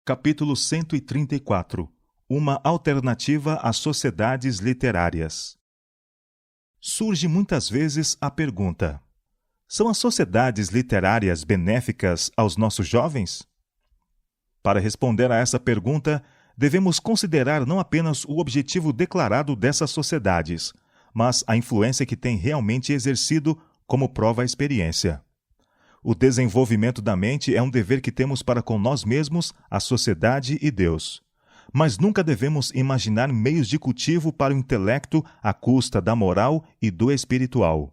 Capítulo 134. Uma alternativa às sociedades literárias. Surge muitas vezes a pergunta: são as sociedades literárias benéficas aos nossos jovens? Para responder a essa pergunta, devemos considerar não apenas o objetivo declarado dessas sociedades, mas a influência que têm realmente exercido, como prova a experiência. O desenvolvimento da mente é um dever que temos para com nós mesmos, a sociedade e Deus. Mas nunca devemos imaginar meios de cultivo para o intelecto à custa da moral e do espiritual.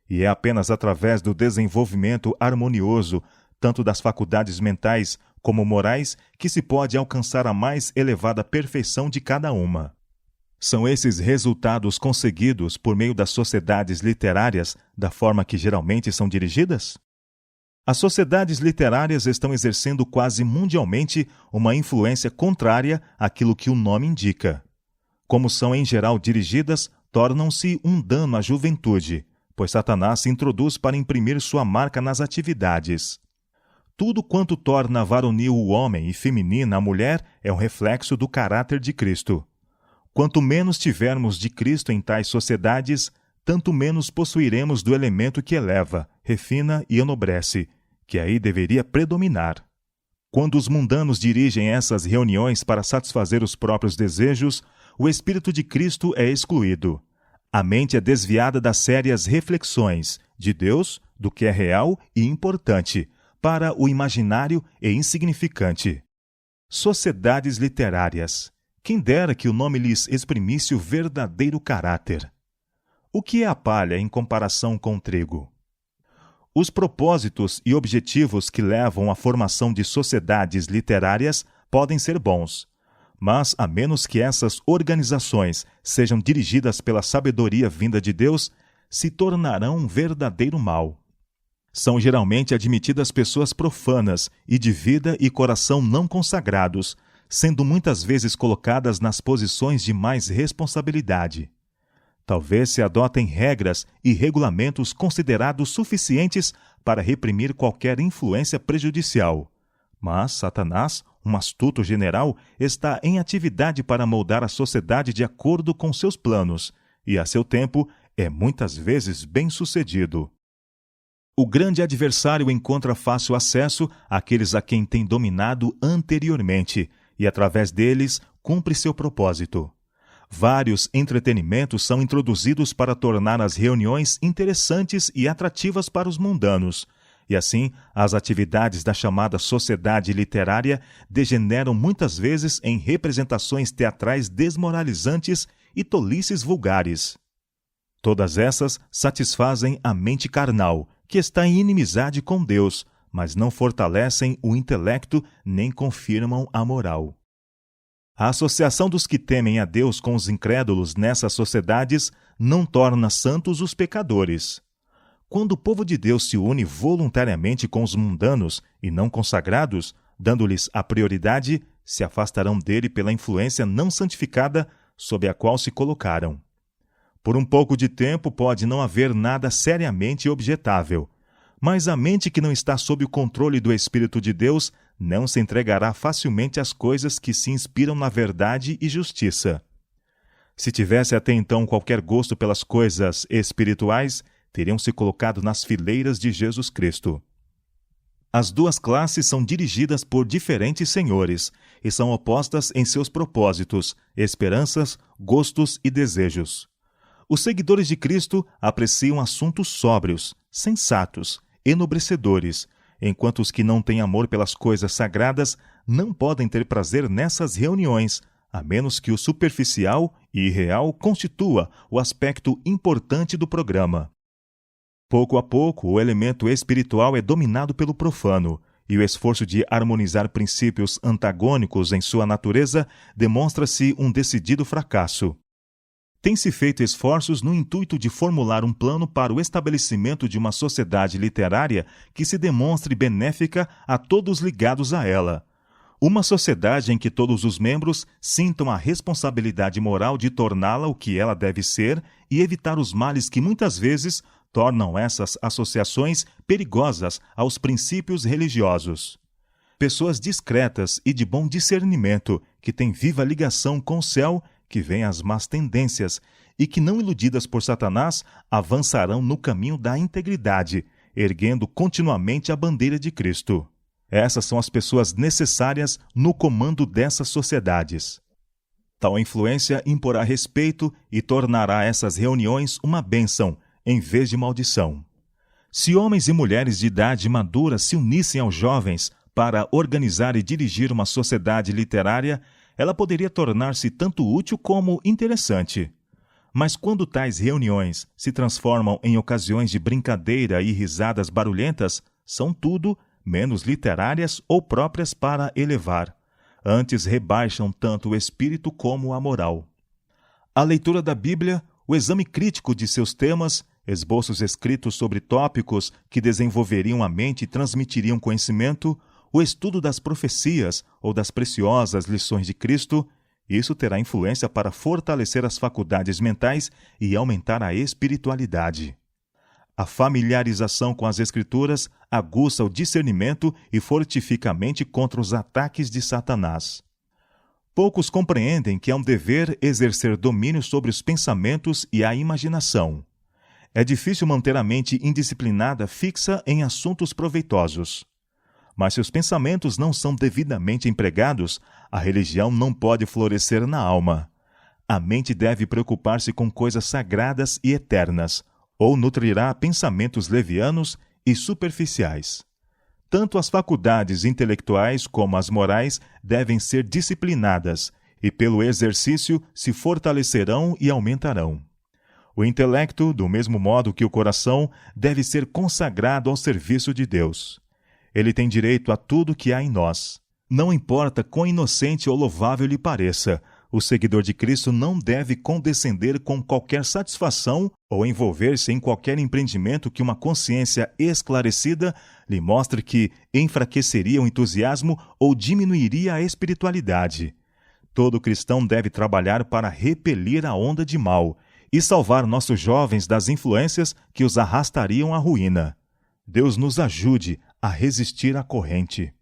E é apenas através do desenvolvimento harmonioso, tanto das faculdades mentais como morais, que se pode alcançar a mais elevada perfeição de cada uma. São esses resultados conseguidos por meio das sociedades literárias da forma que geralmente são dirigidas? As sociedades literárias estão exercendo quase mundialmente uma influência contrária àquilo que o nome indica. Como são em geral dirigidas, tornam-se um dano à juventude, pois Satanás se introduz para imprimir sua marca nas atividades. Tudo quanto torna varonil o homem e feminina a mulher é um reflexo do caráter de Cristo. Quanto menos tivermos de Cristo em tais sociedades, tanto menos possuiremos do elemento que eleva, refina e enobrece, que aí deveria predominar. Quando os mundanos dirigem essas reuniões para satisfazer os próprios desejos, o Espírito de Cristo é excluído. A mente é desviada das sérias reflexões de Deus, do que é real e importante, para o imaginário e insignificante. Sociedades literárias. Quem dera que o nome lhes exprimisse o verdadeiro caráter. O que é a palha em comparação com o trigo? Os propósitos e objetivos que levam à formação de sociedades literárias podem ser bons, mas a menos que essas organizações sejam dirigidas pela sabedoria vinda de Deus, se tornarão um verdadeiro mal. São geralmente admitidas pessoas profanas e de vida e coração não consagrados, sendo muitas vezes colocadas nas posições de mais responsabilidade. Talvez se adotem regras e regulamentos considerados suficientes para reprimir qualquer influência prejudicial. Mas Satanás, um astuto general, está em atividade para moldar a sociedade de acordo com seus planos, e a seu tempo é muitas vezes bem-sucedido. O grande adversário encontra fácil acesso àqueles a quem tem dominado anteriormente, e através deles cumpre seu propósito. Vários entretenimentos são introduzidos para tornar as reuniões interessantes e atrativas para os mundanos, e assim as atividades da chamada sociedade literária degeneram muitas vezes em representações teatrais desmoralizantes e tolices vulgares. Todas essas satisfazem a mente carnal, que está em inimizade com Deus, mas não fortalecem o intelecto nem confirmam a moral. A associação dos que temem a Deus com os incrédulos nessas sociedades não torna santos os pecadores. Quando o povo de Deus se une voluntariamente com os mundanos e não consagrados, dando-lhes a prioridade, se afastarão dele pela influência não santificada sob a qual se colocaram. Por um pouco de tempo pode não haver nada seriamente objetável, mas a mente que não está sob o controle do Espírito de Deus não se entregará facilmente às coisas que se inspiram na verdade e justiça. Se tivesse até então qualquer gosto pelas coisas espirituais, teriam se colocado nas fileiras de Jesus Cristo. As duas classes são dirigidas por diferentes senhores e são opostas em seus propósitos, esperanças, gostos e desejos. Os seguidores de Cristo apreciam assuntos sóbrios, sensatos, enobrecedores, enquanto os que não têm amor pelas coisas sagradas não podem ter prazer nessas reuniões, a menos que o superficial e irreal constitua o aspecto importante do programa. Pouco a pouco, o elemento espiritual é dominado pelo profano, e o esforço de harmonizar princípios antagônicos em sua natureza demonstra-se um decidido fracasso. Tem-se feito esforços no intuito de formular um plano para o estabelecimento de uma sociedade literária que se demonstre benéfica a todos ligados a ela. Uma sociedade em que todos os membros sintam a responsabilidade moral de torná-la o que ela deve ser e evitar os males que muitas vezes tornam essas associações perigosas aos princípios religiosos. pessoas discretas e de bom discernimento, que têm viva ligação com o céu, que veem as más tendências e que, não iludidas por Satanás, avançarão no caminho da integridade, erguendo continuamente a bandeira de Cristo. Essas são as pessoas necessárias no comando dessas sociedades. Tal influência imporá respeito e tornará essas reuniões uma bênção, em vez de maldição. Se homens e mulheres de idade madura se unissem aos jovens para organizar e dirigir uma sociedade literária, ela poderia tornar-se tanto útil como interessante. Mas quando tais reuniões se transformam em ocasiões de brincadeira e risadas barulhentas, são tudo menos literárias ou próprias para elevar. Antes rebaixam tanto o espírito como a moral. A leitura da Bíblia, o exame crítico de seus temas, esboços escritos sobre tópicos que desenvolveriam a mente e transmitiriam conhecimento, o estudo das profecias ou das preciosas lições de Cristo, isso terá influência para fortalecer as faculdades mentais e aumentar a espiritualidade. A familiarização com as Escrituras aguça o discernimento e fortifica a mente contra os ataques de Satanás. Poucos compreendem que é um dever exercer domínio sobre os pensamentos e a imaginação. É difícil manter a mente indisciplinada fixa em assuntos proveitosos. Mas se os pensamentos não são devidamente empregados, a religião não pode florescer na alma. A mente deve preocupar-se com coisas sagradas e eternas, ou nutrirá pensamentos levianos e superficiais. Tanto as faculdades intelectuais como as morais devem ser disciplinadas, e pelo exercício se fortalecerão e aumentarão. O intelecto, do mesmo modo que o coração, deve ser consagrado ao serviço de Deus. Ele tem direito a tudo que há em nós. Não importa quão inocente ou louvável lhe pareça, o seguidor de Cristo não deve condescender com qualquer satisfação ou envolver-se em qualquer empreendimento que uma consciência esclarecida lhe mostre que enfraqueceria o entusiasmo ou diminuiria a espiritualidade. Todo cristão deve trabalhar para repelir a onda de mal e salvar nossos jovens das influências que os arrastariam à ruína. Deus nos ajude a resistir à corrente.